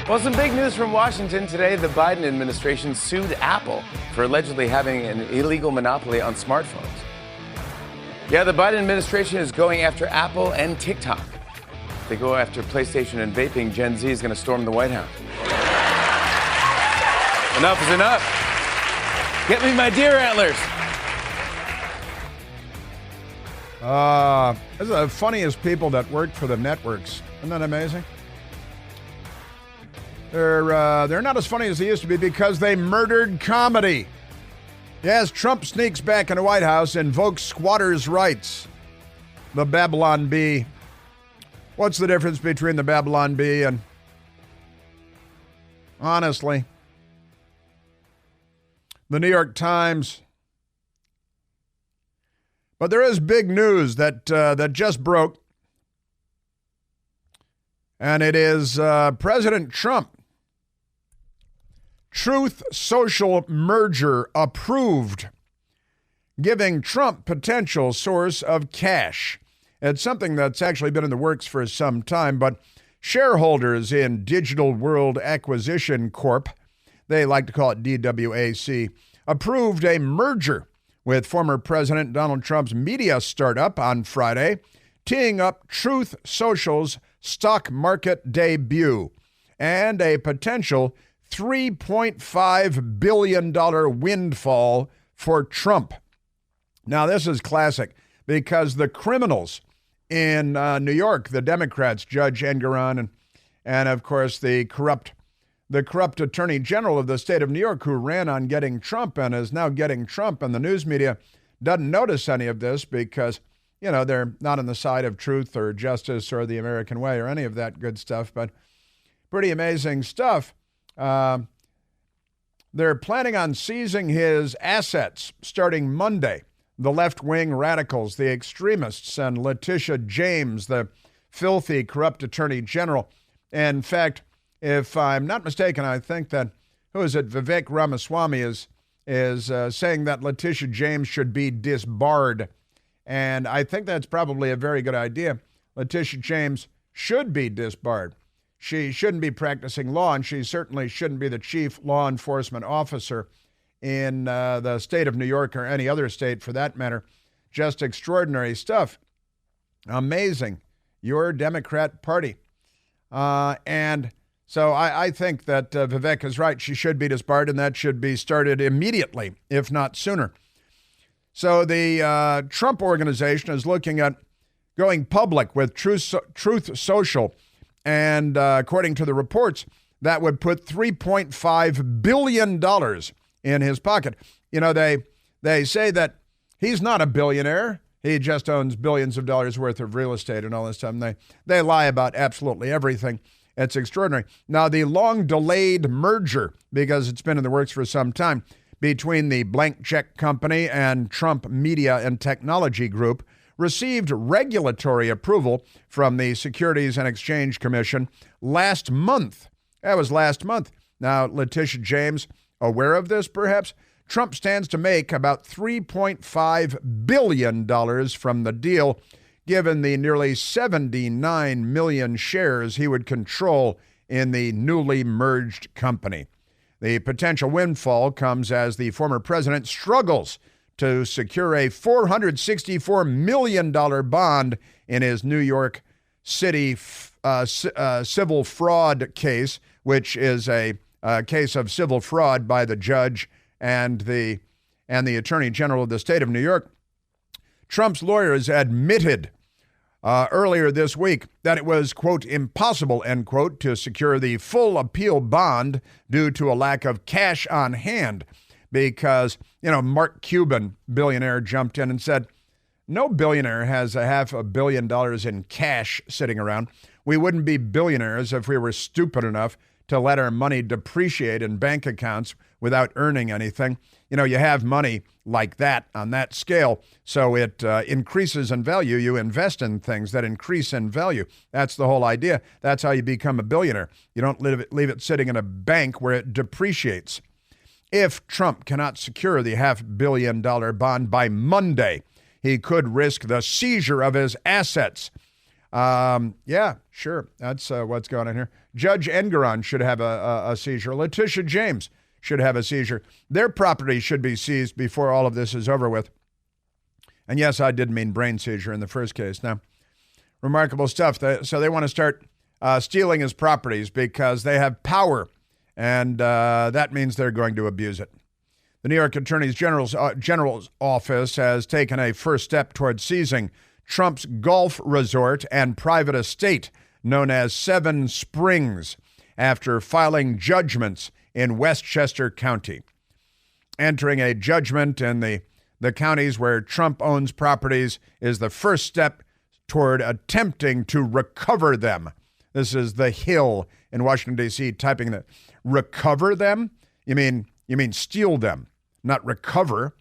Well, some big news from Washington today. The Biden administration sued Apple for allegedly having an illegal monopoly on smartphones. Yeah, the Biden administration is going after Apple and TikTok. If they go after PlayStation and vaping, Gen Z is going to storm the White House. Enough is enough. Get me my deer antlers. Those are the funniest people that work for the networks. Isn't that amazing? They're not as funny as they used to be because they murdered comedy. Yes, Trump sneaks back in the White House, invokes squatters' rights. The Babylon Bee. What's the difference between the Babylon Bee and... Honestly. The New York Times. But there is big news that just broke. And it is President Trump. Truth Social merger approved, giving Trump potential source of cash. It's something that's actually been in the works for some time, but shareholders in Digital World Acquisition Corp., they like to call it DWAC, approved a merger with former President Donald Trump's media startup on Friday, teeing up Truth Social's stock market debut and a potential $3.5 billion windfall for Trump. Now, this is classic because the criminals in New York, the Democrats, Judge Engoron, and of course, the corrupt attorney general of the state of New York who ran on getting Trump and is now getting Trump, and the news media doesn't notice any of this because, you know, they're not on the side of truth or justice or the American way or any of that good stuff, but pretty amazing stuff. They're planning on seizing his assets starting Monday. The left-wing radicals, the extremists, and Letitia James, the filthy, corrupt attorney general. In fact, if I'm not mistaken, I think that, Vivek Ramaswamy is saying that Letitia James should be disbarred. And I think that's probably a very good idea. Letitia James should be disbarred. She shouldn't be practicing law, and she certainly shouldn't be the chief law enforcement officer in the state of New York or any other state for that matter. Just extraordinary stuff. Amazing. Your Democrat Party. And so I think that Vivek is right. She should be disbarred, and that should be started immediately, if not sooner. So the Trump organization is looking at going public with Truth Social. And according to the reports, that would put $3.5 billion in his pocket. You know, they say that he's not a billionaire. He just owns billions of dollars worth of real estate and all this stuff. And they lie about absolutely everything. It's extraordinary. Now, the long-delayed merger, because it's been in the works for some time, between the Blank Check Company and Trump Media and Technology Group, received regulatory approval from the Securities and Exchange Commission last month. That was last month. Now, Letitia James, aware of this perhaps? Trump stands to make about $3.5 billion from the deal, given the nearly 79 million shares he would control in the newly merged company. The potential windfall comes as the former president struggles to secure a $464 million bond in his New York City civil fraud case, which is a case of civil fraud by the judge and the attorney general of the state of New York. Trump's lawyers admitted earlier this week that it was, quote, impossible, end quote, to secure the full appeal bond due to a lack of cash on hand. Because, Mark Cuban, billionaire, jumped in and said, no billionaire has $500 million in cash sitting around. We wouldn't be billionaires if we were stupid enough to let our money depreciate in bank accounts without earning anything. You have money like that on that scale, so it increases in value. You invest in things that increase in value. That's the whole idea. That's how you become a billionaire. You don't leave it sitting in a bank where it depreciates. If Trump cannot secure the $500 million bond by Monday, he could risk the seizure of his assets. Yeah, sure. That's what's going on here. Judge Engeron should have a seizure. Letitia James should have a seizure. Their property should be seized before all of this is over with. And yes, I did mean brain seizure in the first case. Now, remarkable stuff. So they want to start stealing his properties because they have power, and that means they're going to abuse it. The New York Attorney General's office has taken a first step towards seizing Trump's golf resort and private estate known as Seven Springs after filing judgments in Westchester County. Entering a judgment in the counties where Trump owns properties is the first step toward attempting to recover them. This is the Hill in Washington, D.C., typing that. Recover them? You mean steal them, not recover.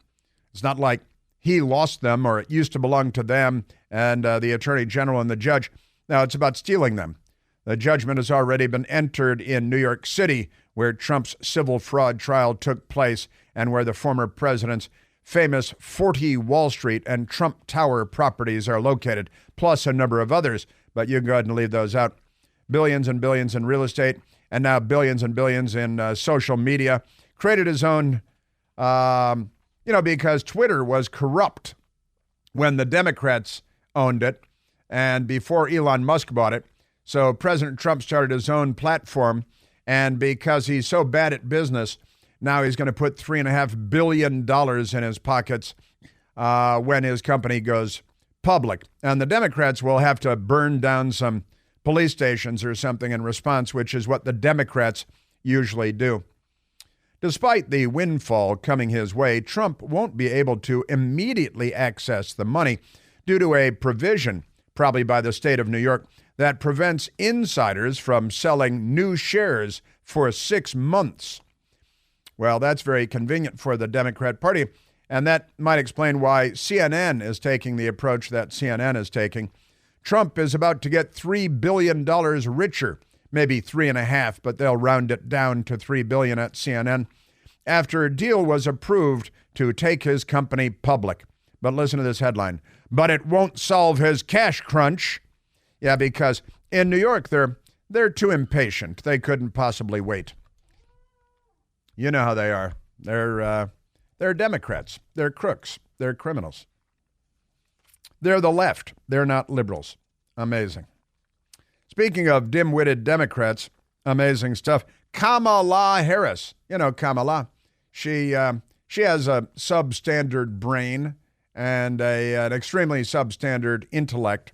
It's not like he lost them or it used to belong to them and the Attorney General and the judge. No, it's about stealing them. The judgment has already been entered in New York City, where Trump's civil fraud trial took place and where the former president's famous 40 Wall Street and Trump Tower properties are located, plus a number of others, but you can go ahead and leave those out. Billions and billions in real estate, and now billions and billions in social media. Created his own, because Twitter was corrupt when the Democrats owned it and before Elon Musk bought it. So President Trump started his own platform, and because he's so bad at business, now he's going to put $3.5 billion in his pockets when his company goes public. And the Democrats will have to burn down some police stations or something in response, which is what the Democrats usually do. Despite the windfall coming his way, Trump won't be able to immediately access the money due to a provision, probably by the state of New York, that prevents insiders from selling new shares for 6 months. Well, that's very convenient for the Democrat Party, and that might explain why CNN is taking the approach that CNN is taking. Trump is about to get $3 billion richer, maybe 3.5, but they'll round it down to $3 billion at CNN, after a deal was approved to take his company public. But listen to this headline. But it won't solve his cash crunch. Yeah, because in New York, they're too impatient. They couldn't possibly wait. You know how they are. They're Democrats. They're crooks. They're criminals. They're the left. They're not liberals. Amazing. Speaking of dim-witted Democrats, amazing stuff. Kamala Harris. You know Kamala. She has a substandard brain and an extremely substandard intellect.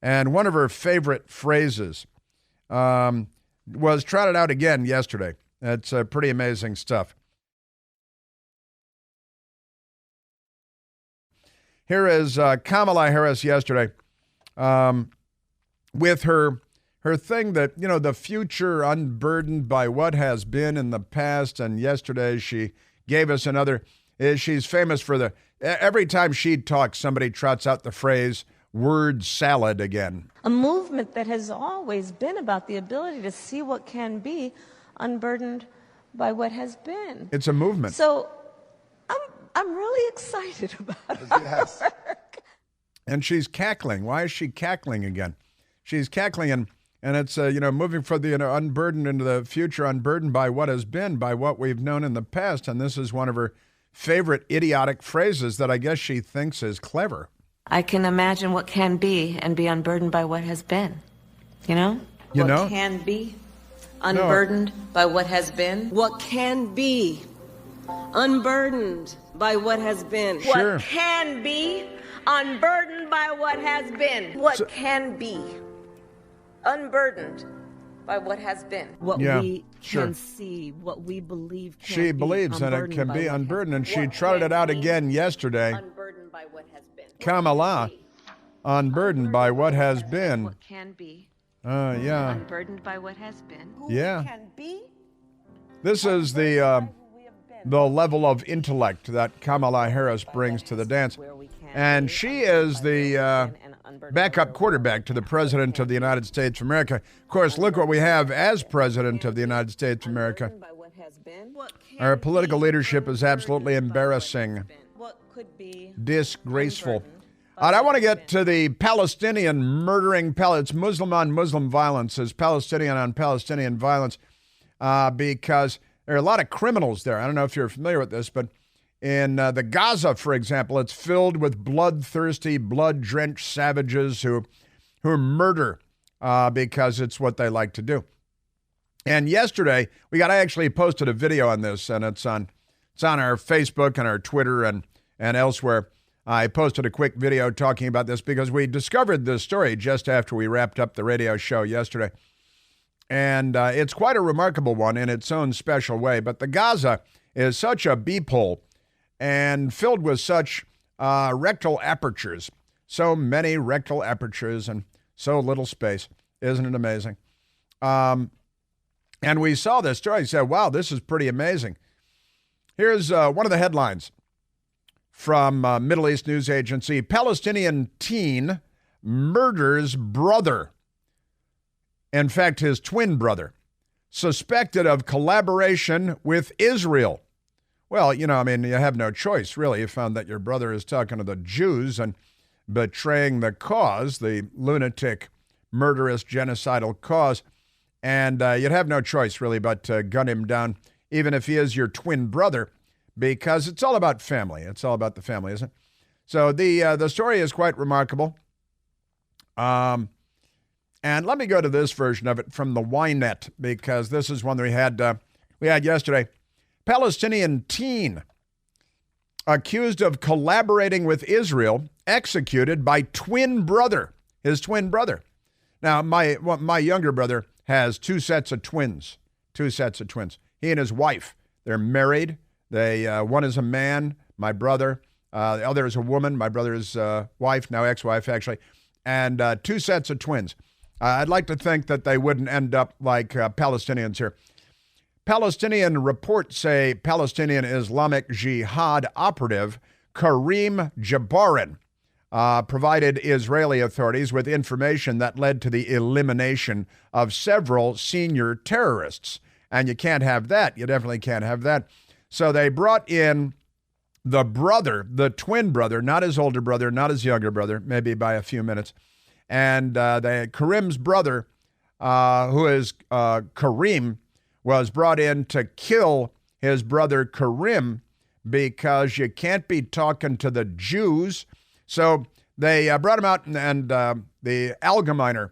And one of her favorite phrases was trotted out again yesterday. It's pretty amazing stuff. Here is Kamala Harris yesterday with her thing that, the future unburdened by what has been in the past. And yesterday she gave us another. She's famous for every time she talks, somebody trots out the phrase, word salad again. A movement that has always been about the ability to see what can be unburdened by what has been. It's a movement. So I'm really excited about it. Yes. And she's cackling. Why is she cackling again? She's cackling and it's, moving for the unburdened into the future, unburdened by what has been, by what we've known in the past. And this is one of her favorite idiotic phrases that I guess she thinks is clever. I can imagine what can be and be unburdened by what has been. What can be unburdened by what has been. What can be unburdened by what has been. Sure. What can be unburdened by what has been. What can be unburdened by what has been. What we can see, what we believe can be. She believes that it can be unburdened, and she trotted it out again yesterday. Unburdened by what has been. Kamala, unburdened by what has been. What can be yeah. unburdened by what has been. Yeah. Can be. This is the level of intellect that Kamala Harris brings to the dance. And she is the backup quarterback to the President of the United States of America. Of course, look what we have as President of the United States of America. Our political leadership is absolutely embarrassing, What could be disgraceful. All right, I want to get to the Palestinian murdering It's Muslim on Muslim violence, is Palestinian on Palestinian violence, because there are a lot of criminals there. I don't know if you're familiar with this, but in the Gaza, for example, it's filled with bloodthirsty, blood-drenched savages who murder because it's what they like to do. And yesterday, I actually posted a video on this, and it's on our Facebook and our Twitter and elsewhere. I posted a quick video talking about this because we discovered this story just after we wrapped up the radio show yesterday. And it's quite a remarkable one in its own special way. But the Gaza is such a beephole and filled with such rectal apertures. So many rectal apertures and so little space. Isn't it amazing? And we saw this story and said, wow, this is pretty amazing. Here's one of the headlines from Middle East news agency. Palestinian teen murders brother. In fact, his twin brother, suspected of collaboration with Israel. Well, you have no choice, really. You found that your brother is talking to the Jews and betraying the cause, the lunatic, murderous, genocidal cause. And you'd have no choice, really, but to gun him down, even if he is your twin brother, because it's all about family. It's all about the family, isn't it? So the story is quite remarkable. And let me go to this version of it from the Ynet, because this is one that we had yesterday. Palestinian teen accused of collaborating with Israel, executed by twin brother, his twin brother. Now, my younger brother has two sets of twins. He and his wife, they're married. One is a man, my brother. The other is a woman, my brother's wife, now ex-wife, actually. And two sets of twins. I'd like to think that they wouldn't end up like Palestinians here. Palestinian reports say Palestinian Islamic Jihad operative Karim Jabarin provided Israeli authorities with information that led to the elimination of several senior terrorists. And you can't have that. You definitely can't have that. So they brought in the brother, the twin brother, not his older brother, not his younger brother, maybe by a few minutes. And Karim's brother, who is Karim, was brought in to kill his brother Karim because you can't be talking to the Jews. So they brought him out, and the Algeminer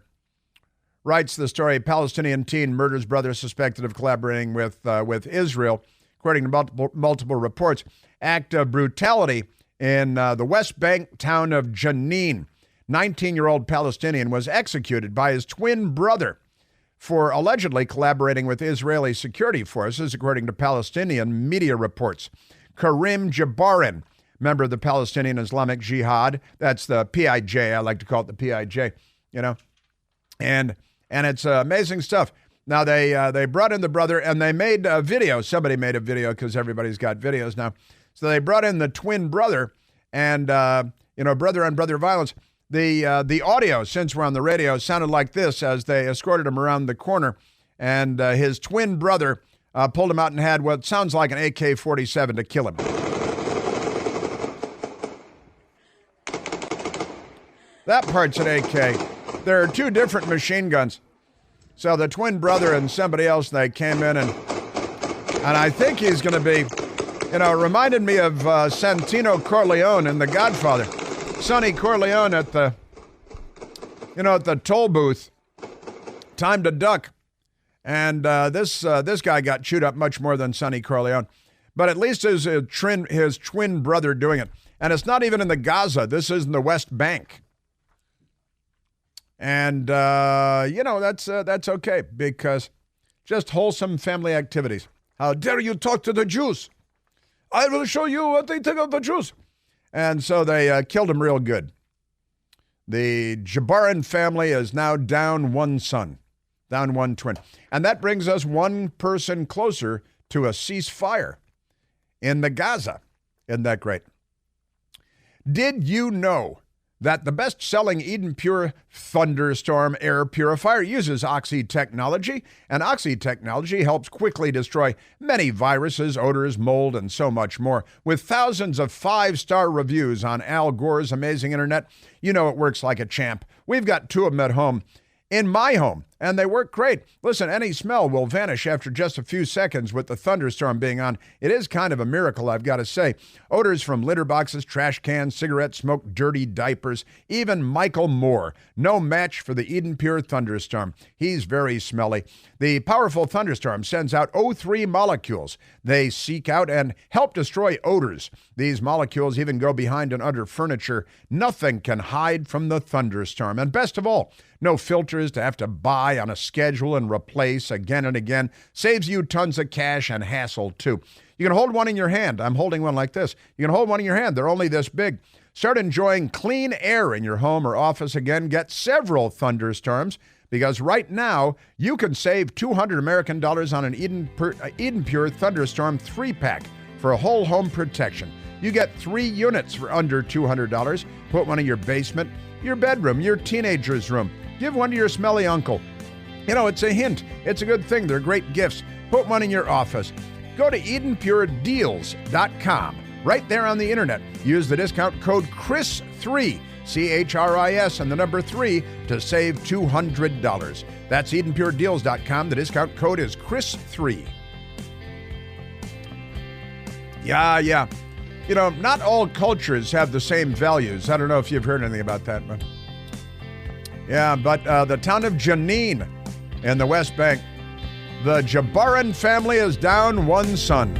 writes the story, Palestinian teen murders brother suspected of collaborating with Israel. According to multiple reports, act of brutality in the West Bank town of Jenin. 19-year-old Palestinian was executed by his twin brother for allegedly collaborating with Israeli security forces, according to Palestinian media reports. Karim Jabarin, member of the Palestinian Islamic Jihad, that's the PIJ, I like to call it the PIJ, and it's amazing stuff. Now, they brought in the brother, and they made a video. Somebody made a video because everybody's got videos now. So they brought in the twin brother and, brother on brother violence. The audio, since we're on the radio, sounded like this as they escorted him around the corner, and his twin brother pulled him out and had what sounds like an AK-47 to kill him. That part's an AK. There are two different machine guns. So the twin brother and somebody else, they came in, and I think he's going to be, reminded me of Santino Corleone in The Godfather. Sonny Corleone at the toll booth. Time to duck. And this guy got chewed up much more than Sonny Corleone. But at least his twin brother doing it. And it's not even in the Gaza. This is in the West Bank. And, that's okay, because just wholesome family activities. How dare you talk to the Jews? I will show you what they think of the Jews. And so they killed him real good. The Jabarin family is now down one son, down one twin. And that brings us one person closer to a ceasefire in the Gaza. Isn't that great? Did you know that the best-selling Eden Pure Thunderstorm air purifier uses Oxy technology, and Oxy technology helps quickly destroy many viruses, odors, mold, and so much more. With thousands of 5-star reviews on Al Gore's amazing internet, you know it works like a champ. We've got 2 of them at home. In my home, and they work great. Listen, any smell will vanish after just a few seconds with the thunderstorm being on. It is kind of a miracle, I've got to say. Odors from litter boxes, trash cans, cigarette smoke, dirty diapers, even Michael Moore. No match for the Eden Pure Thunderstorm. He's very smelly. The powerful thunderstorm sends out O3 molecules. They seek out and help destroy odors. These molecules even go behind and under furniture. Nothing can hide from the thunderstorm. And best of all, no filters to have to buy on a schedule and replace again and again. Saves you tons of cash and hassle, too. You can hold one in your hand. I'm holding one like this. You can hold one in your hand. They're only this big. Start enjoying clean air in your home or office again. Get several thunderstorms, because right now you can save $200 American on an Eden Pure Thunderstorm 3-pack for a whole home protection. You get 3 units for under $200. Put one in your basement, your bedroom, your teenager's room. Give one to your smelly uncle. You know, it's a hint. It's a good thing. They're great gifts. Put one in your office. Go to EdenPureDeals.com. Right there on the internet. Use the discount code CHRIS3, CHRIS, and the number 3 to save $200. That's EdenPureDeals.com. The discount code is CHRIS3. Yeah. You know, not all cultures have the same values. I don't know if you've heard anything about that, but... Yeah, but the town of Jenin in the West Bank, the Jabbaran family is down 1 son.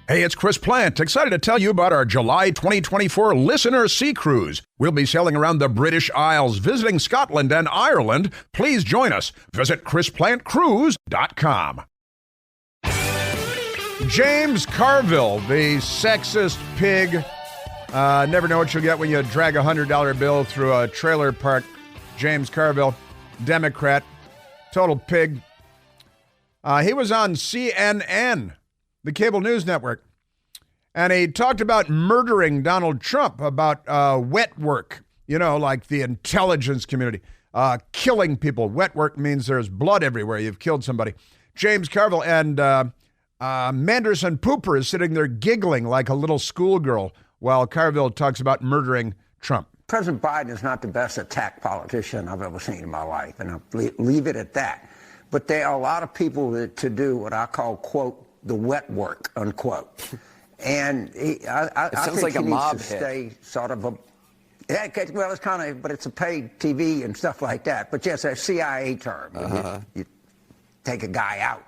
Hey, it's Chris Plant, excited to tell you about our July 2024 Listener Sea Cruise. We'll be sailing around the British Isles, visiting Scotland and Ireland. Please join us. Visit ChrisPlantCruise.com. James Carville, the sexist pig. Never know what you'll get when you drag a $100 bill through a trailer park. James Carville, Democrat, total pig. He was on CNN, the cable news network, and he talked about murdering Donald Trump, about wet work, you know, like the intelligence community, killing people. Wet work means there's blood everywhere. You've killed somebody. James Carville and Manderson Pooper is sitting there giggling like a little schoolgirl while Carville talks about murdering Trump. President Biden is not the best attack politician I've ever seen in my life, and I'll leave it at that. But there are a lot of people to do what I call, quote, the wet work, unquote. And I think like he needs to stay sort of a... Yeah, well, it's kind of, but it's a paid TV and stuff like that. But yes, a CIA term. You take a guy out.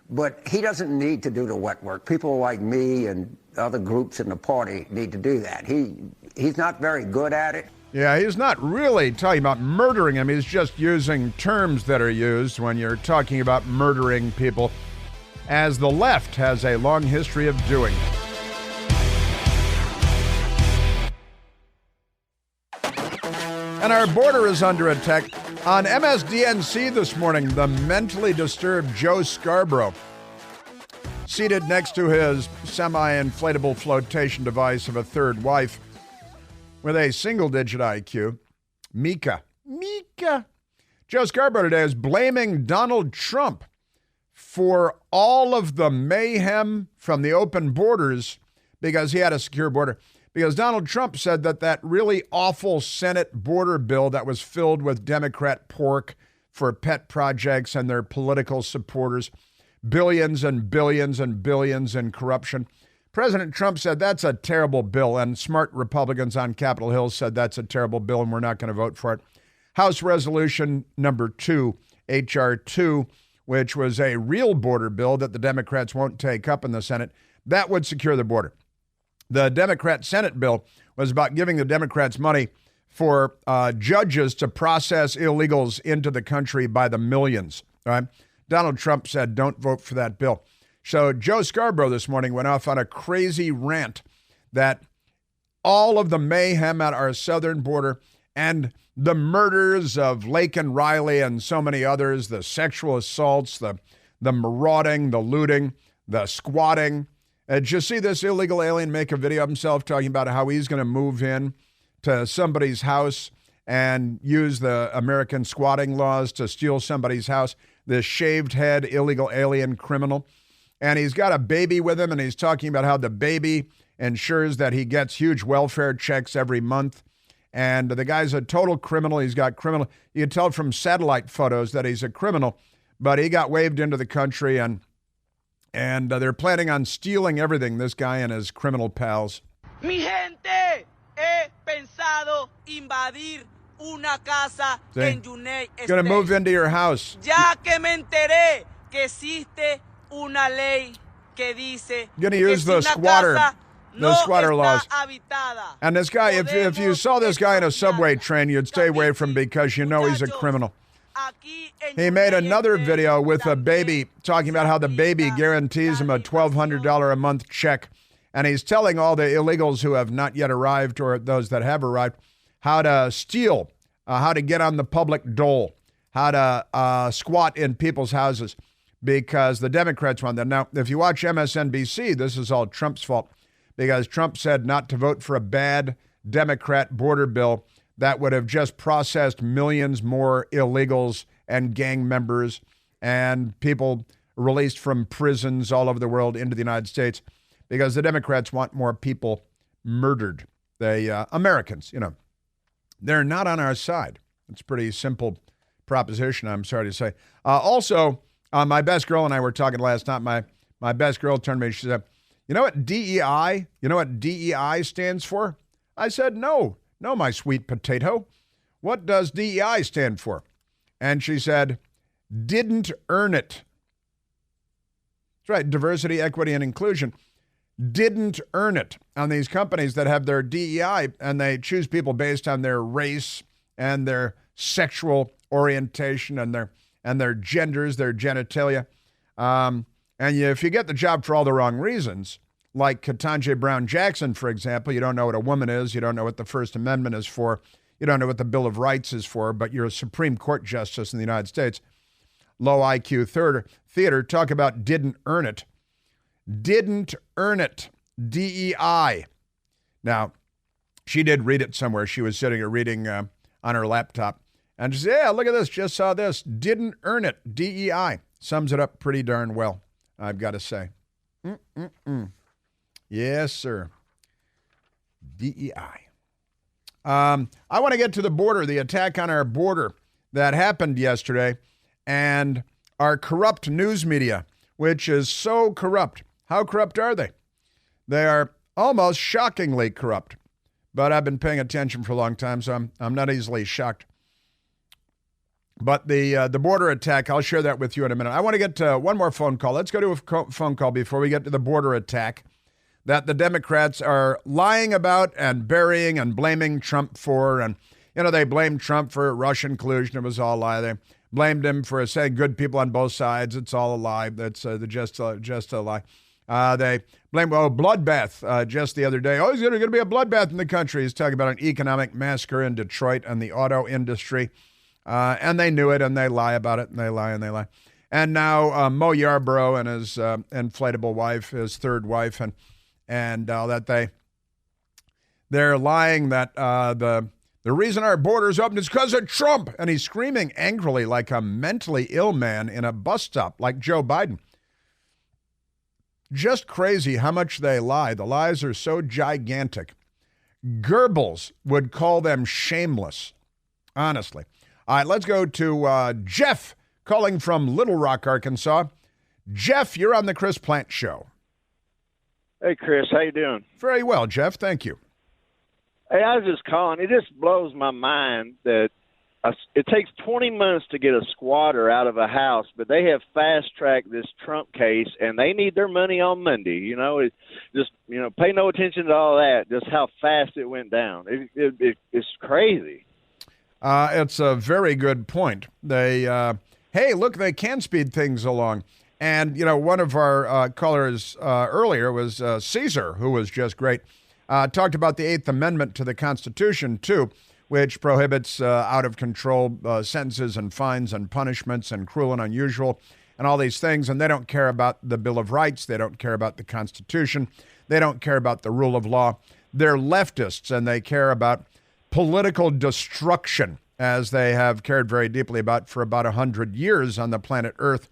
But he doesn't need to do the wet work. People like me and other groups in the party need to do that. He's not very good at it. Yeah, he's not really talking about murdering him. He's just using terms that are used when you're talking about murdering people, as the left has a long history of doing. And our border is under attack. On MSDNC this morning, the mentally disturbed Joe Scarborough, seated next to his semi-inflatable flotation device of a third wife with a single-digit IQ, Mika. Joe Scarborough today is blaming Donald Trump for all of the mayhem from the open borders because he had a secure border. Because Donald Trump said that really awful Senate border bill that was filled with Democrat pork for pet projects and their political supporters, billions and billions and billions in corruption. President Trump said that's a terrible bill, and smart Republicans on Capitol Hill said that's a terrible bill and we're not going to vote for it. House Resolution number 2, H.R. 2, which was a real border bill that the Democrats won't take up in the Senate, that would secure the border. The Democrat Senate bill was about giving the Democrats money for judges to process illegals into the country by the millions. All right? Donald Trump said, don't vote for that bill. So Joe Scarborough this morning went off on a crazy rant that all of the mayhem at our southern border and the murders of Laken Riley and so many others, the sexual assaults, the marauding, the looting, the squatting, Did you see this illegal alien make a video of himself talking about how he's going to move in to somebody's house and use the American squatting laws to steal somebody's house? This shaved head illegal alien criminal. And he's got a baby with him, and he's talking about how the baby ensures that he gets huge welfare checks every month. And the guy's a total criminal. He's got criminal. You can tell from satellite photos that he's a criminal, but he got waved into the country, and they're planning on stealing everything, this guy and his criminal pals. Mi gente, he pensado invadir una casa en United States. Gonna move into your house. Ya que me enteré que existe una ley que dice gonna use the squatter laws. Habitada. And this guy, if you saw this guy in a subway train, you'd stay away from him because you know he's a criminal. He made another video with a baby talking about how the baby guarantees him a $1,200 a month check. And he's telling all the illegals who have not yet arrived, or those that have arrived, how to steal, how to get on the public dole, how to squat in people's houses, because the Democrats want that. Now, if you watch MSNBC, this is all Trump's fault, because Trump said not to vote for a bad Democrat border bill that would have just processed millions more illegals and gang members and people released from prisons all over the world into the United States, because the Democrats want more people murdered. Americans, they're not on our side. It's a pretty simple proposition, I'm sorry to say. Also, my best girl and I were talking last night. My best girl turned to me, she said, you know what DEI? You know what DEI stands for? I said, no, my sweet potato. What does DEI stand for? And she said, didn't earn it. That's right, diversity, equity, and inclusion. Didn't earn it. On these companies that have their DEI, and they choose people based on their race and their sexual orientation and their genders, their genitalia. If you get the job for all the wrong reasons, like Ketanji Brown Jackson, for example, you don't know what a woman is, you don't know what the First Amendment is for, you don't know what the Bill of Rights is for, but you're a Supreme Court justice in the United States. Low IQ theater, talk about didn't earn it. Didn't earn it. DEI. Now, she did read it somewhere. She was sitting and reading on her laptop. And she said, yeah, look at this. Just saw this. Didn't earn it. DEI. Sums it up pretty darn well, I've got to say. Yes, sir. DEI. I want to get to the border, the attack on our border that happened yesterday, and our corrupt news media, which is so corrupt. How corrupt are they? They are almost shockingly corrupt. But I've been paying attention for a long time, so I'm not easily shocked. But the border attack, I'll share that with you in a minute. I want to get to one more phone call. Let's go to a phone call before we get to the border attack that the Democrats are lying about and burying and blaming Trump for. And, they blamed Trump for Russian collusion. It was all a lie. They blamed him for saying good people on both sides. It's all a lie. That's just a lie. They blame, bloodbath just the other day. Oh, there's going to be a bloodbath in the country. He's talking about an economic massacre in Detroit and the auto industry. And they knew it, and they lie about it, and they lie, and they lie. And now Mo Yarborough and his inflatable wife, his third wife, and that they're lying that the reason our border's open is because of Trump. And he's screaming angrily like a mentally ill man in a bus stop, like Joe Biden. Just crazy how much they lie. The lies are so gigantic. Goebbels would call them shameless, honestly. All right, let's go to Jeff calling from Little Rock, Arkansas. Jeff, you're on the Chris Plant Show. Hey, Chris, how you doing? Very well, Jeff. Thank you. Hey, I was just calling. It just blows my mind that it takes 20 months to get a squatter out of a house, but they have fast-tracked this Trump case, and they need their money on Monday. Pay no attention to all that, just how fast it went down. It's crazy. It's a very good point. They, they can speed things along. And, one of our callers earlier was Caesar, who was just great. Talked about the Eighth Amendment to the Constitution, too, which prohibits out-of-control sentences and fines and punishments and cruel and unusual. and all these things, and they don't care about the Bill of Rights. They don't care about the Constitution. They don't care about the rule of law. They're leftists, and they care about political destruction, as they have cared very deeply about for about 100 years on the planet Earth.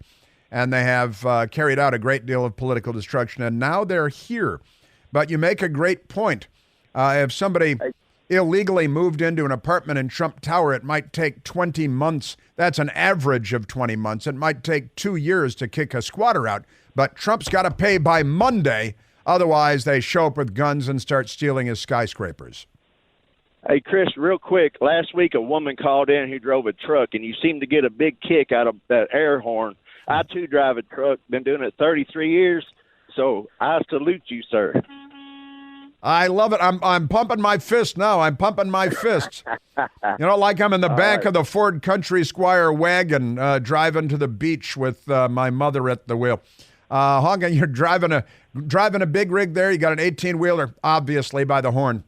And they have carried out a great deal of political destruction, and now they're here. But you make a great point. If somebody illegally moved into an apartment in Trump Tower, it might take 20 months. That's an average of 20 months. It might take 2 years to kick a squatter out. But Trump's got to pay by Monday. Otherwise, they show up with guns and start stealing his skyscrapers. Hey, Chris, real quick. Last week, a woman called in who drove a truck, and you seem to get a big kick out of that air horn. I, too, drive a truck. Been doing it 33 years, so I salute you, sir. I love it. I'm pumping my fist now. I'm pumping my fists. Like I'm in the back of the Ford Country Squire wagon driving to the beach with my mother at the wheel. Honka, you're driving a big rig there. You got an 18-wheeler, obviously, by the horn.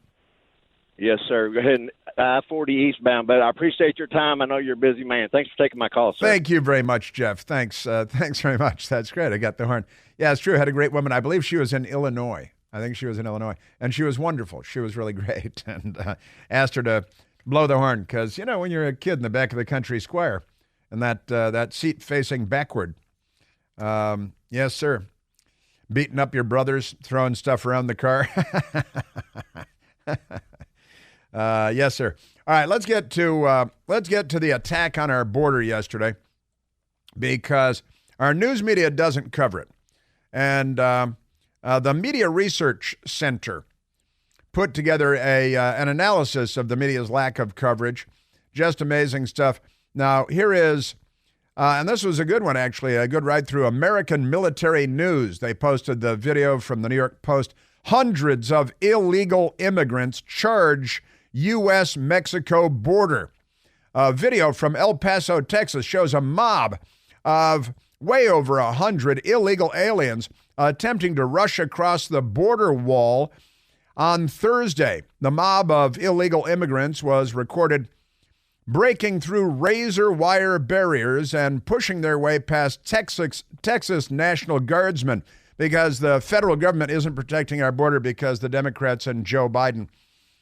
Yes, sir. Go ahead and I-40 eastbound, but I appreciate your time. I know you're a busy man. Thanks for taking my call, sir. Thank you very much, Jeff. Thanks very much. That's great. I got the horn. Yeah, it's true. I had a great woman. I believe she was in Illinois. I think she was in Illinois, and she was wonderful. She was really great, and asked her to blow the horn because, when you're a kid in the back of the Country Squire and that seat facing backward, yes, sir, beating up your brothers, throwing stuff around the car. Yes, sir. All right, let's get to the attack on our border yesterday because our news media doesn't cover it, and the Media Research Center put together an analysis of the media's lack of coverage. Just amazing stuff. Now, here is, and this was a good one, actually, a good ride through American Military News. They posted the video from the New York Post. Hundreds of illegal immigrants charge U.S.-Mexico border. A video from El Paso, Texas, shows a mob of way over 100 illegal aliens attempting to rush across the border wall on Thursday. The mob of illegal immigrants was recorded breaking through razor wire barriers and pushing their way past Texas National Guardsmen because the federal government isn't protecting our border because the Democrats and Joe Biden.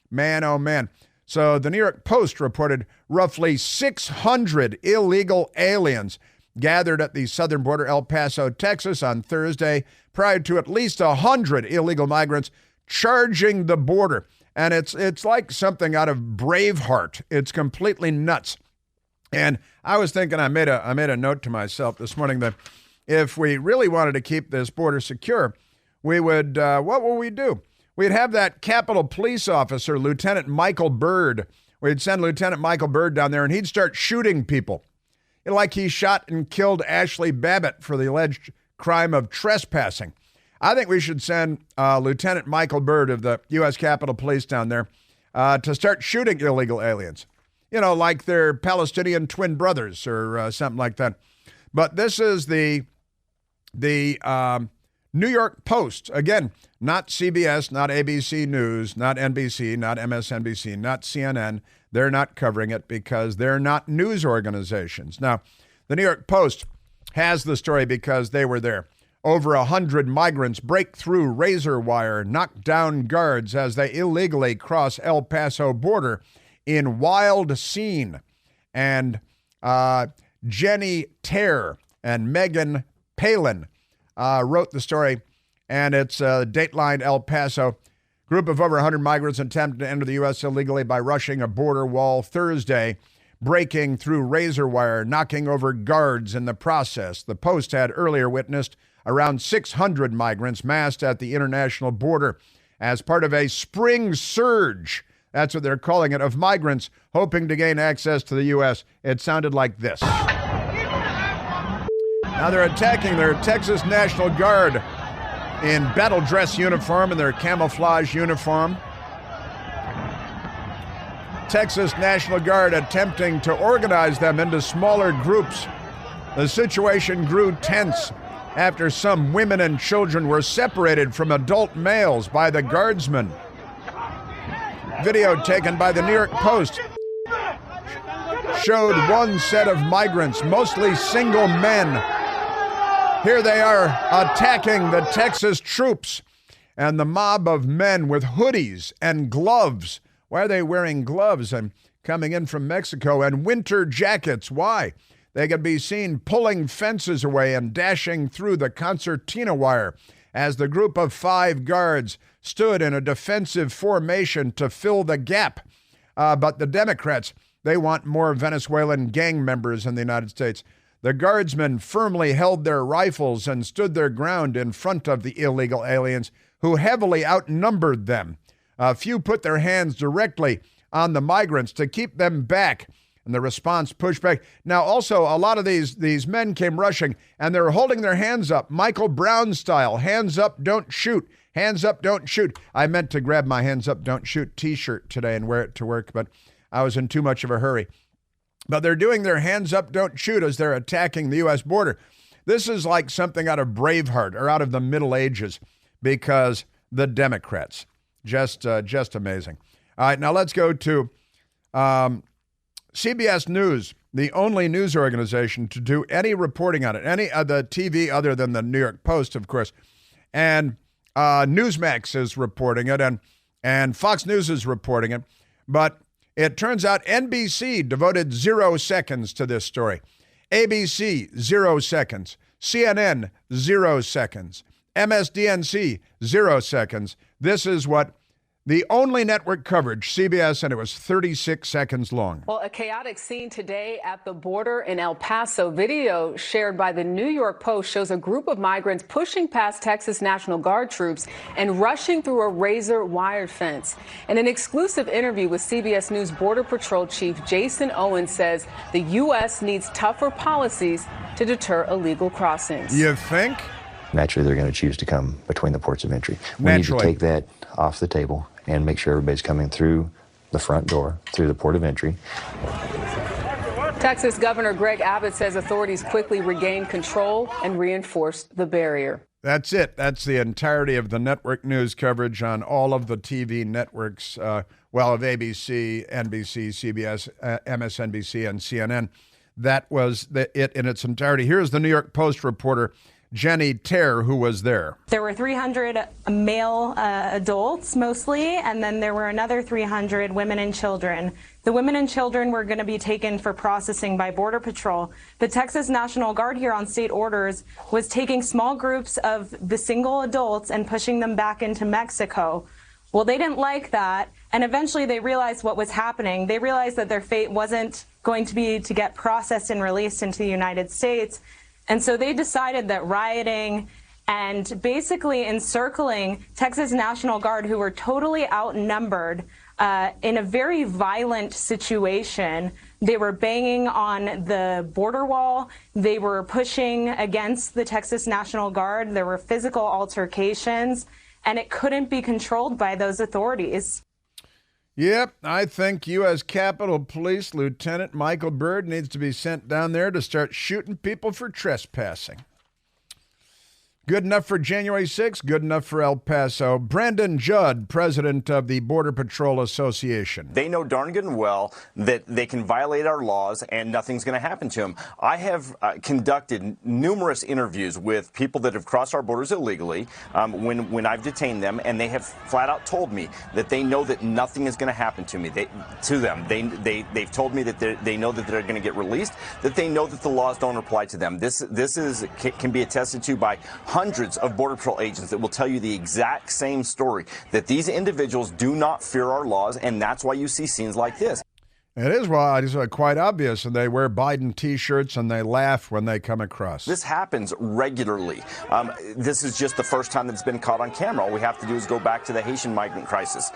Man, oh man. So the New York Post reported roughly 600 illegal aliens gathered at the southern border, El Paso, Texas, on Thursday, prior to at least 100 illegal migrants charging the border. And it's like something out of Braveheart. It's completely nuts. And I was thinking, I made a note to myself this morning that if we really wanted to keep this border secure, we would, what would we do? We'd have that Capitol Police officer, Lieutenant Michael Byrd. We'd send Lieutenant Michael Byrd down there, and he'd start shooting people. Like he shot and killed Ashley Babbitt for the alleged crime of trespassing. I think we should send Lieutenant Michael Byrd of the U.S. Capitol Police down there to start shooting illegal aliens. Like they're Palestinian twin brothers or something like that. But this is the New York Post. Again, not CBS, not ABC News, not NBC, not MSNBC, not CNN. They're not covering it because they're not news organizations. Now, the New York Post has the story because they were there. Over 100 migrants break through razor wire, knock down guards as they illegally cross El Paso border in wild scene. And Jenny Terre and Megan Palin wrote the story, and it's Dateline El Paso. Group of over 100 migrants attempted to enter the U.S. illegally by rushing a border wall Thursday, breaking through razor wire, knocking over guards in the process. The Post had earlier witnessed around 600 migrants massed at the international border as part of a spring surge, that's what they're calling it, of migrants hoping to gain access to the U.S. It sounded like this. Now they're attacking their Texas National Guard in battle dress uniform and their camouflage uniform. Texas National Guard attempting to organize them into smaller groups. The situation grew tense after some women and children were separated from adult males by the guardsmen. Video taken by the New York Post showed one set of migrants, mostly single men, Here they are attacking the Texas troops and the mob of men with hoodies and gloves. Why are they wearing gloves and coming in from Mexico and winter jackets? Why? They could be seen pulling fences away and dashing through the concertina wire as the group of 5 guards stood in a defensive formation to fill the gap. But the Democrats, they want more Venezuelan gang members in the United States. The guardsmen firmly held their rifles and stood their ground in front of the illegal aliens who heavily outnumbered them. A few put their hands directly on the migrants to keep them back, and the response pushed back. Now, also, a lot of these men came rushing, and they're holding their hands up, Michael Brown style, hands up, don't shoot, hands up, don't shoot. I meant to grab my hands up, don't shoot t-shirt today and wear it to work, but I was in too much of a hurry. But they're doing their hands up, don't shoot as they're attacking the U.S. border. This is like something out of Braveheart or out of the Middle Ages, because the Democrats, just amazing. All right, now let's go to CBS News, the only news organization to do any reporting on it, any of the TV other than the New York Post, of course. And Newsmax is reporting it, and Fox News is reporting it. But it turns out NBC devoted 0 seconds to this story. ABC, 0 seconds. CNN, 0 seconds. MSDNC, 0 seconds. This is what the only network coverage, CBS, and it was 36 seconds long. Well, a chaotic scene today at the border in El Paso. Video shared by the New York Post shows a group of migrants pushing past Texas National Guard troops and rushing through a razor wire fence. In an exclusive interview with CBS News Border Patrol Chief Jason Owen says the U.S. needs tougher policies to deter illegal crossings. You think? Naturally, they're going to choose to come between the ports of entry. We need to take that off the table and make sure everybody's coming through the front door, through the port of entry. Texas Governor Greg Abbott says authorities quickly regained control and reinforced the barrier. That's it. That's the entirety of the network news coverage on all of the TV networks, of ABC, NBC, CBS, MSNBC, and CNN. That was it in its entirety. Here's the New York Post reporter, Jenny Terr, who was there. There were 300 male adults mostly, and then there were another 300 women and children. The women and children were going to be taken for processing by Border Patrol. The Texas National Guard here on state orders was taking small groups of the single adults and pushing them back into Mexico. Well, they didn't like that, and eventually they realized what was happening. They realized that their fate wasn't going to be to get processed and released into the United States. And so they decided that rioting and basically encircling Texas National Guard, who were totally outnumbered in a very violent situation. They were banging on the border wall. They were pushing against the Texas National Guard. There were physical altercations, and it couldn't be controlled by those authorities. Yep, I think U.S. Capitol Police Lieutenant Michael Byrd needs to be sent down there to start shooting people for trespassing. Good enough for January 6th, good enough for El Paso. Brandon Judd, president of the Border Patrol Association. They know darn good and well that they can violate our laws and nothing's going to happen to them. I have conducted numerous interviews with people that have crossed our borders illegally when I've detained them, and they have flat out told me that they know that nothing is going to happen to me. They've told me that they know that they're going to get released, that they know that the laws don't apply to them. This can be attested to by hundreds of Border Patrol agents that will tell you the exact same story, that these individuals do not fear our laws, and that's why you see scenes like this. It is quite obvious, and they wear Biden T-shirts and they laugh when they come across. This happens regularly. This is just the first time that it's been caught on camera. All we have to do is go back to the Haitian migrant crisis,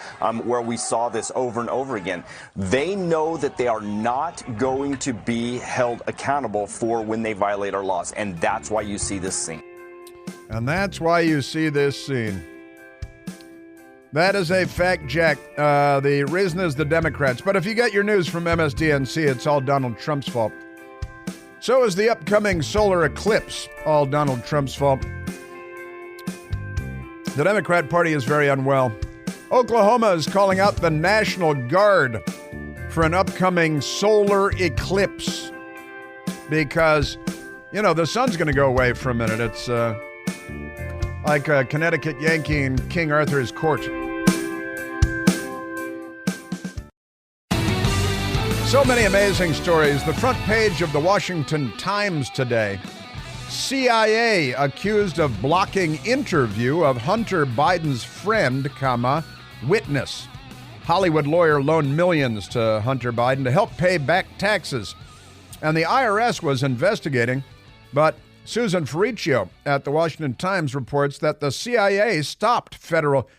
where we saw this over and over again. They know that they are not going to be held accountable for when they violate our laws, and that's why you see this scene. And that's why you see this scene. That is a fact, Jack. The reason is the Democrats. But if you get your news from MSDNC, it's all Donald Trump's fault. So is the upcoming solar eclipse all Donald Trump's fault. The Democrat Party is very unwell. Oklahoma is calling out the National Guard for an upcoming solar eclipse because, You know, the sun's going to go away for a minute. It's like a Connecticut Yankee in King Arthur's court. So many amazing stories. The front page of the Washington Times today. CIA accused of blocking interview of Hunter Biden's friend, witness. Hollywood lawyer loaned millions to Hunter Biden to help pay back taxes. And the IRS was investigating, but Susan Ferricchio at the Washington Times reports that the CIA stopped federal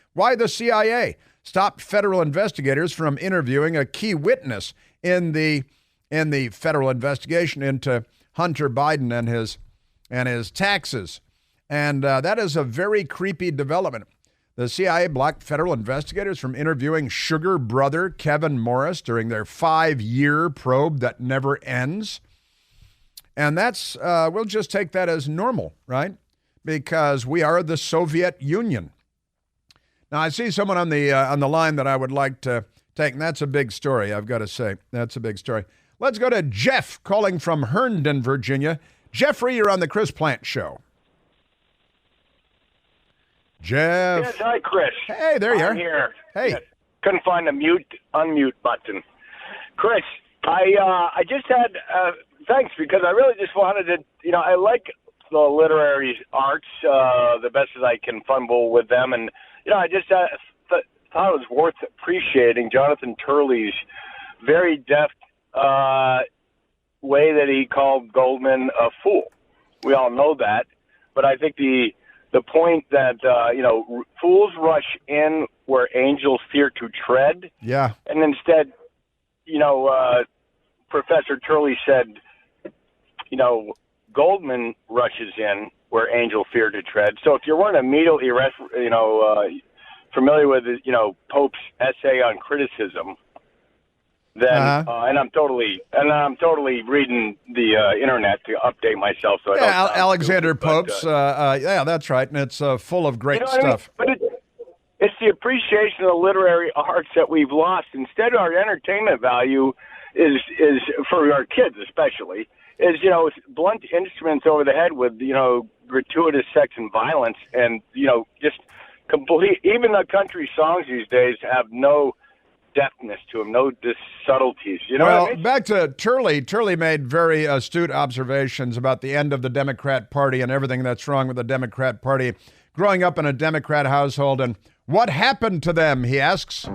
investigators from interviewing a key witness in the federal investigation into Hunter Biden and his taxes. And that is a very creepy development. The CIA blocked federal investigators from interviewing Sugar brother Kevin Morris during their 5-year probe that never ends. And that's, we'll just take that as normal, right? Because we are the Soviet Union. Now, I see someone on the line that I would like to take, and that's a big story, I've got to say. That's a big story. Let's go to Jeff calling from Herndon, Virginia. Jeffrey, you're on the Chris Plant Show. Jeff. Yes, hi, Chris. Hey, there you are. I'm here. Hey. Yes. Couldn't find the unmute button. Chris, I just had thanks, because I really just wanted to, I like the literary arts the best as I can fumble with them, and I just thought it was worth appreciating Jonathan Turley's very deft way that he called Goldman a fool. We all know that, but I think the point that fools rush in where angels fear to tread. Yeah. And instead, Professor Turley said, Goldman rushes in where angels fear to tread. So if you weren't immediately, familiar with, Pope's essay on criticism, then and I'm totally reading the internet to update myself. So Alexander Pope's, that's right, and it's full of great stuff. I mean? But it's the appreciation of the literary arts that we've lost. Instead, our entertainment value is for our kids especially is blunt instruments over the head with gratuitous sex and violence, and just complete. Even the country songs these days have no depthness to them, no subtleties. Well, what I mean? Back to Turley. Turley made very astute observations about the end of the Democrat Party and everything that's wrong with the Democrat Party. Growing up in a Democrat household, and what happened to them, he asks.